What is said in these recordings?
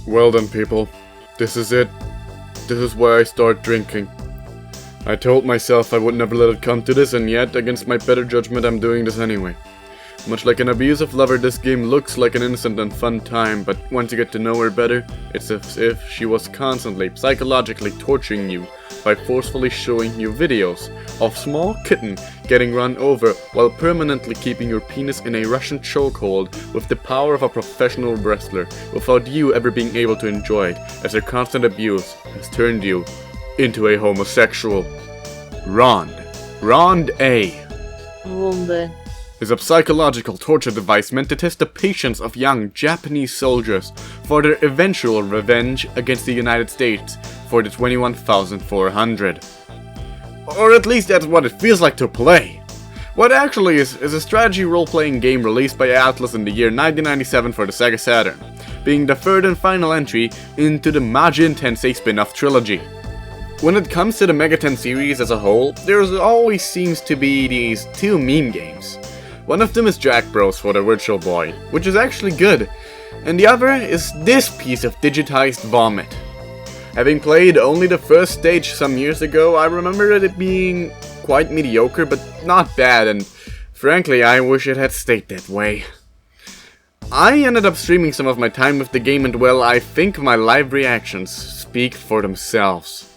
Well then, people, this is it. This is where I start drinking. I told myself I would never let it come to this, and yet, against my better judgment, I'm doing this anyway. Much like an abusive lover, this game looks like an innocent and fun time, but once you get to know her better, it's as if she was constantly, psychologically torturing you by forcefully showing you videos of small kitten getting run over while permanently keeping your penis in a Russian chokehold with the power of a professional wrestler, without you ever being able to enjoy it, as her constant abuse has turned you into a homosexual. Ronde. Ronde. Ronde is a psychological torture device meant to test the patience of young Japanese soldiers for their eventual revenge against the United States for the 21,400. Or at least that's what it feels like to play. What actually is a strategy role-playing game released by Atlas in the year 1997 for the Sega Saturn, being the third and final entry into the Majin Tensei spin-off trilogy. When it comes to the Megaten series as a whole, there always seems to be these two meme games. One of them is Jack Bros for the Virtual Boy, which is actually good, and the other is this piece of digitized vomit. Having played only the first stage some years ago, I remember it being quite mediocre, but not bad, and frankly, I wish it had stayed that way. I ended up streaming some of my time with the game, and well, I think my live reactions speak for themselves.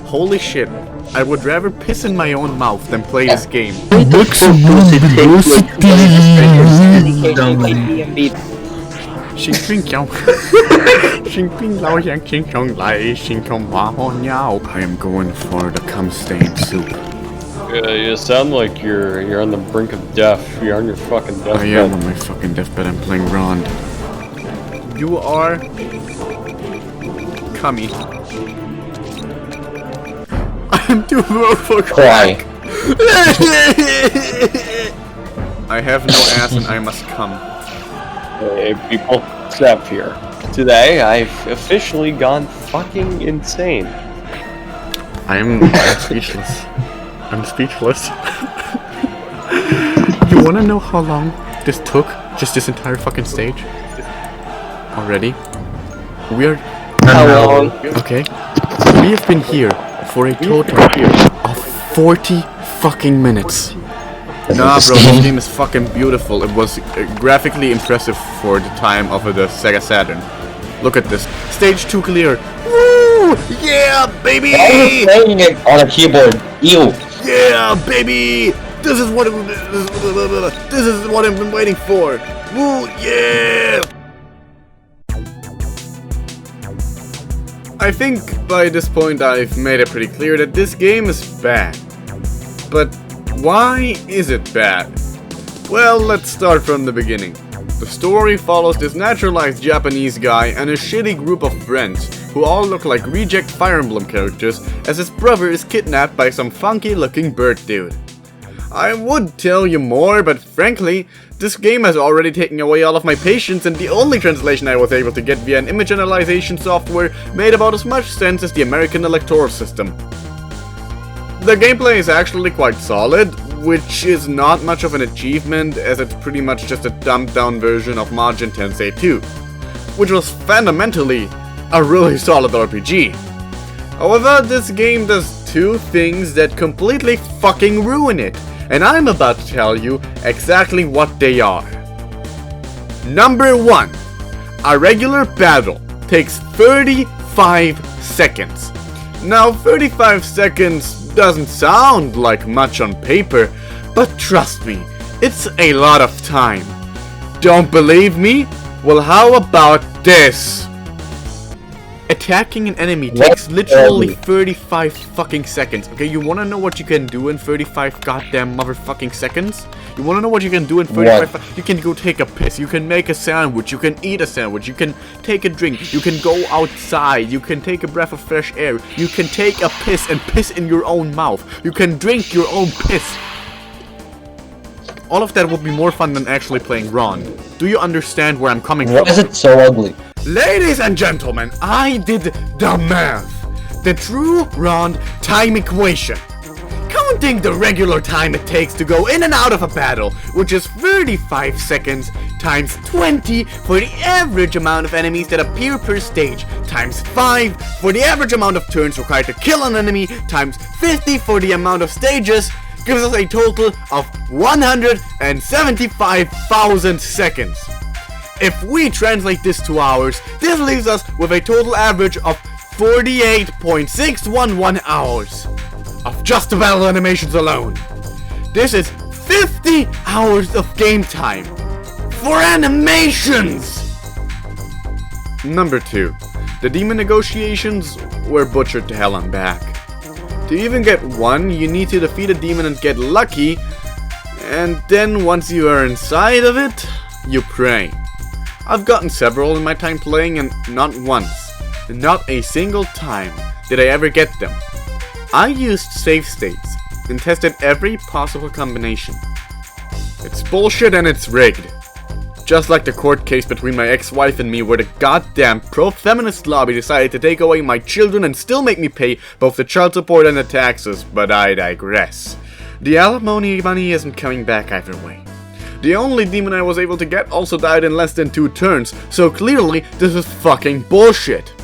Holy shit, I would rather piss in my own mouth than play this game. I am going for the cum stain soup. You sound like you're on the brink of death. You're on your fucking deathbed. I am on my fucking deathbed. I'm playing Ronde. You are cummy. I'm too low for crack. I have no ass and I must come. Hey people, Snap here. Today I've officially gone fucking insane. I'm speechless. I'm speechless. You wanna know how long this took? Just this entire fucking stage? Already? We are... How long? Okay. We have been here for a total of 40 fucking minutes. Nah bro, this game is fucking beautiful. It was graphically impressive for the time of the Sega Saturn. Look at this. Stage 2 clear. Woo! Yeah, baby! I was playing it on a keyboard. Ew. Yeah, baby! This is what I've been waiting for. Woo! Yeah! I think by this point I've made it pretty clear that this game is bad. But why is it bad? Well, let's start from the beginning. The story follows this naturalized Japanese guy and a shitty group of friends who all look like reject Fire Emblem characters, as his brother is kidnapped by some funky looking bird dude. I would tell you more, but frankly, this game has already taken away all of my patience, and the only translation I was able to get via an image analyzation software made about as much sense as the American electoral system. The gameplay is actually quite solid, which is not much of an achievement, as it's pretty much just a dumbed down version of Majin Tensei 2, which was fundamentally a really solid RPG. However, this game does two things that completely fucking ruin it, and I'm about to tell you exactly what they are. Number 1. A regular battle takes 35 seconds. Now, 35 seconds doesn't sound like much on paper, but trust me, it's a lot of time. Don't believe me? Well, how about this? Attacking an enemy takes literally 35 fucking seconds. Okay, you wanna know what you can do in 35 goddamn motherfucking seconds? You wanna know what you can do in 35? You can go take a piss, you can make a sandwich, you can eat a sandwich, you can take a drink, you can go outside, you can take a breath of fresh air, you can take a piss and piss in your own mouth, you can drink your own piss. All of that would be more fun than actually playing Ronde. Do you understand where I'm coming from? Why is it so ugly? Ladies and gentlemen, I did the math. The true Ronde time equation. Come counting the regular time it takes to go in and out of a battle, which is 35 seconds, times 20 for the average amount of enemies that appear per stage, times 5 for the average amount of turns required to kill an enemy, times 50 for the amount of stages, gives us a total of 175,000 seconds. If we translate this to hours, this leaves us with a total average of 48.611 hours of just the battle animations alone. This is 50 hours of game time for animations! Number 2. The demon negotiations were butchered to hell and back. To even get one, you need to defeat a demon and get lucky, and then once you are inside of it, you pray. I've gotten several in my time playing, and not once, not a single time, did I ever get them. I used save states and tested every possible combination. It's bullshit and it's rigged. Just like the court case between my ex-wife and me, where the goddamn pro-feminist lobby decided to take away my children and still make me pay both the child support and the taxes, but I digress. The alimony money isn't coming back either way. The only demon I was able to get also died in less than 2 turns, so clearly this is fucking bullshit.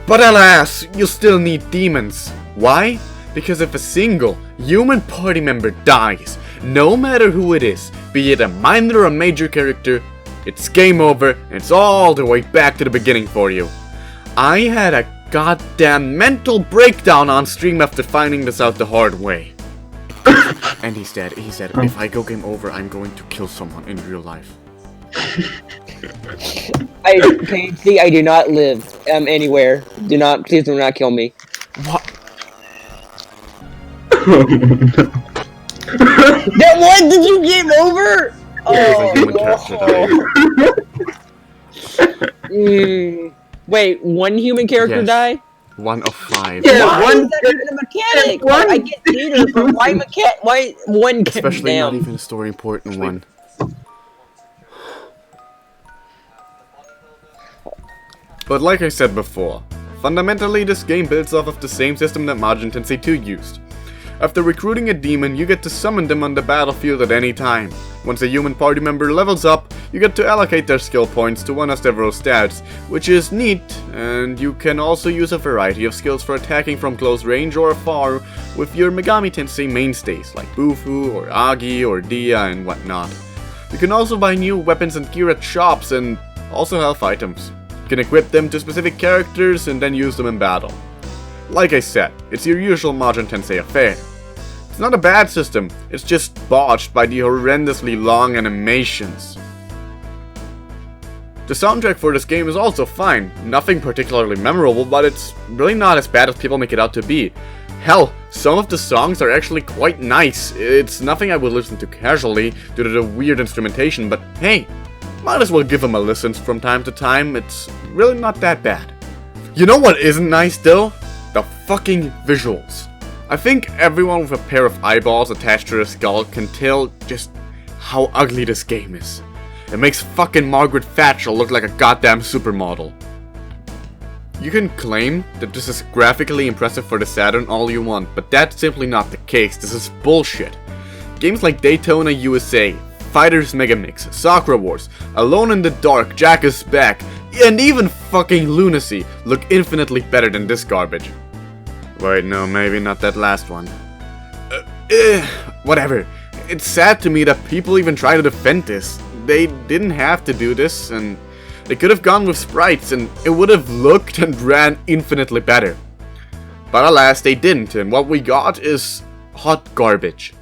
But alas, you still need demons. Why? Because if a single human party member dies, no matter who it is, be it a minor or a major character, it's game over and it's all the way back to the beginning for you. I had a goddamn mental breakdown on stream after finding this out the hard way. And he said, if I go game over, I'm going to kill someone in real life. See, I do not live anywhere. Please do not kill me. What? That one? Did you game over? Wait, one human character die? 1 of 5. Yeah, one a mechanic. One. I get theater, but why mechanic? Why one? Especially down? not even a story important one. But like I said before, fundamentally this game builds off of the same system that Majin Tensei 2 used. After recruiting a demon, you get to summon them on the battlefield at any time. Once a human party member levels up, you get to allocate their skill points to one of several stats, which is neat, and you can also use a variety of skills for attacking from close range or afar with your Megami Tensei mainstays like Bufu or Agi or Dia and whatnot. You can also buy new weapons and gear at shops and also health items. You can equip them to specific characters and then use them in battle. Like I said, it's your usual Majin Tensei affair. It's not a bad system, it's just botched by the horrendously long animations. The soundtrack for this game is also fine, nothing particularly memorable, but it's really not as bad as people make it out to be. Hell, some of the songs are actually quite nice. It's nothing I would listen to casually due to the weird instrumentation, but hey, might as well give them a listen from time to time, it's really not that bad. You know what isn't nice though? The fucking visuals. I think everyone with a pair of eyeballs attached to their skull can tell just how ugly this game is. It makes fucking Margaret Thatcher look like a goddamn supermodel. You can claim that this is graphically impressive for the Saturn all you want, but that's simply not the case. This is bullshit. Games like Daytona USA, Fighters Megamix, Sakura Wars, Alone in the Dark, Jack is Back, and even fucking Lunacy look infinitely better than this garbage. Wait, no, maybe not that last one. Whatever. It's sad to me that people even try to defend this. They didn't have to do this, and they could have gone with sprites, and it would have looked and ran infinitely better. But alas, they didn't, and what we got is hot garbage.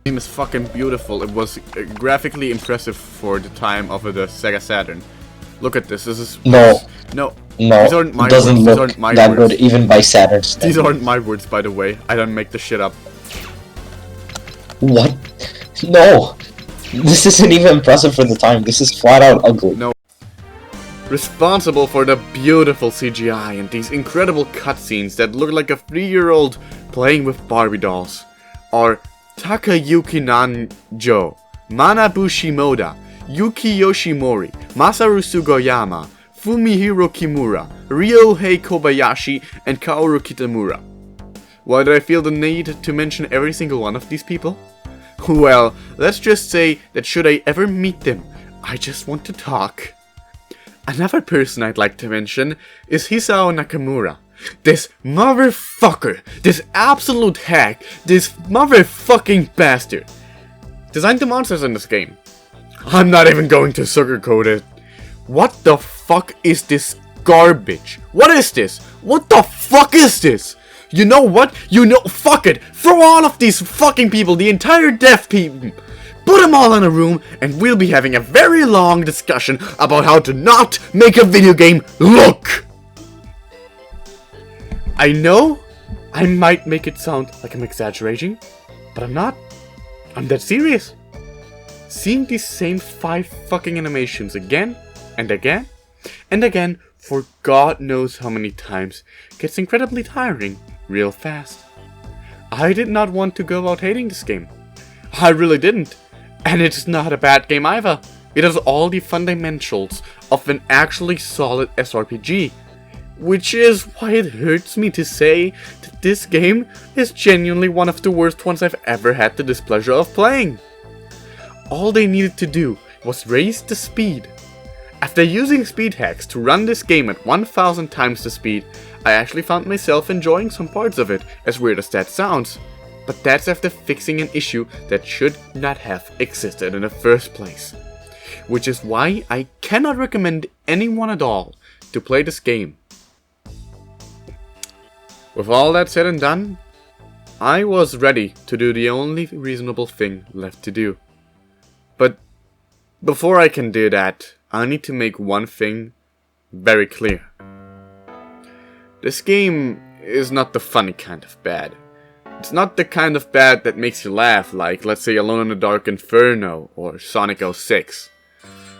The game is fucking beautiful. It was graphically impressive for the time of the Sega Saturn. Look at this. This is No. These aren't my it doesn't words. look These aren't my that words. good even by Saturn. These aren't my words, by the way. I don't make this shit up. What? No! This isn't even impressive for the time. This is flat out ugly. No. Responsible for the beautiful CGI and these incredible cutscenes that look like a 3-year-old playing with Barbie dolls are Takayuki Nanjo, Manabu Shimoda, Yuki Yoshimori, Masaru Sugiyama, Fumihiro Kimura, Ryohei Kobayashi, and Kaoru Kitamura. Why did I feel the need to mention every single one of these people? Well, let's just say that should I ever meet them, I just want to talk. Another person I'd like to mention is Hisao Nakamura. This motherfucker, this absolute hack, this motherfucking bastard. Designed the monsters in this game. I'm not even going to sugarcoat it. What the fuck is this garbage? What is this? What the fuck is this? You know what? Fuck it. Throw all of these fucking people, the entire deaf people. Put them all in a room and we'll be having a very long discussion about how to not make a video game look. I know I might make it sound like I'm exaggerating, but I'm not. I'm dead serious. Seeing these same 5 fucking animations again and again and again for God knows how many times gets incredibly tiring real fast. I did not want to go out hating this game. I really didn't. And it's not a bad game either. It has all the fundamentals of an actually solid SRPG. Which is why it hurts me to say that this game is genuinely one of the worst ones I've ever had the displeasure of playing. All they needed to do was raise the speed. After using speed hacks to run this game at 1000 times the speed, I actually found myself enjoying some parts of it, as weird as that sounds. But that's after fixing an issue that should not have existed in the first place. Which is why I cannot recommend anyone at all to play this game. With all that said and done, I was ready to do the only reasonable thing left to do. But before I can do that, I need to make one thing very clear. This game is not the funny kind of bad. It's not the kind of bad that makes you laugh like, let's say, Alone in the Dark Inferno or Sonic 06.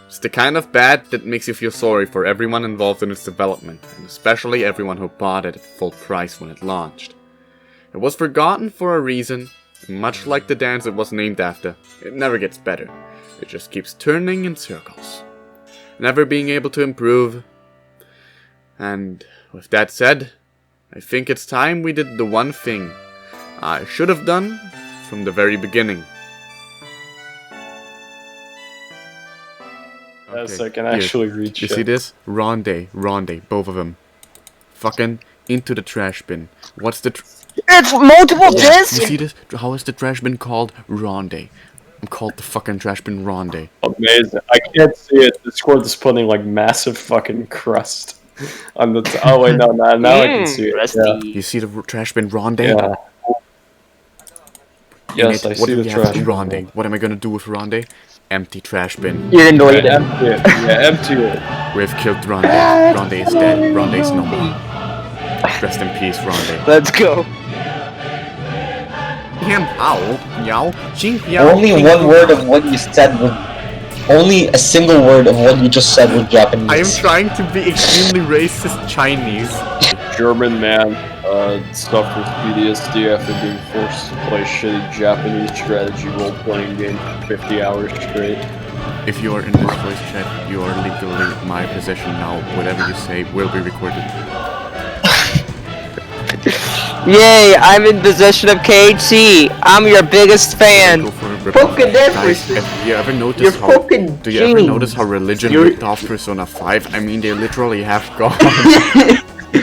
It's the kind of bad that makes you feel sorry for everyone involved in its development, and especially everyone who bought it at full price when it launched. It was forgotten for a reason, and much like the dance it was named after, it never gets better. It just keeps turning in circles, never being able to improve. And with that said, I think it's time we did the one thing I should have done from the very beginning. Yes, I can actually reach You it. see this? Ronde, both of them. Fucking into the trash bin. What's the... It's multiple discs! You see this? How is the trash bin called? Ronde. I'm called the fucking trash bin Ronde. Amazing. I can't see it. Discord is putting like massive fucking crust on the oh wait, no, now I can see it. Yeah. You see the trash bin Ronde? Yeah. Yes, I see the trash bin. Ronde. What am I gonna do with Ronde? Empty trash bin. You're gonna delete it. Empty it. Yeah, empty it. We've killed Ronde. Ronde is dead. Ronde is no more. Rest in peace, Ronde. Let's go. Only one word of what you said was... Only a single word of what you just said was Japanese. I am trying to be extremely racist Chinese. German man suffers PTSD after being forced to play shitty Japanese strategy role-playing game for 50 hours straight. If you are in this voice chat, you are legally in my possession now. Whatever you say will be recorded. Yay, I'm in possession of KHC. I'm your biggest fan. Fucking Guys, have you ever noticed You're how... fucking Do you ever notice how religion ripped off Persona 5? I mean, they literally have gone...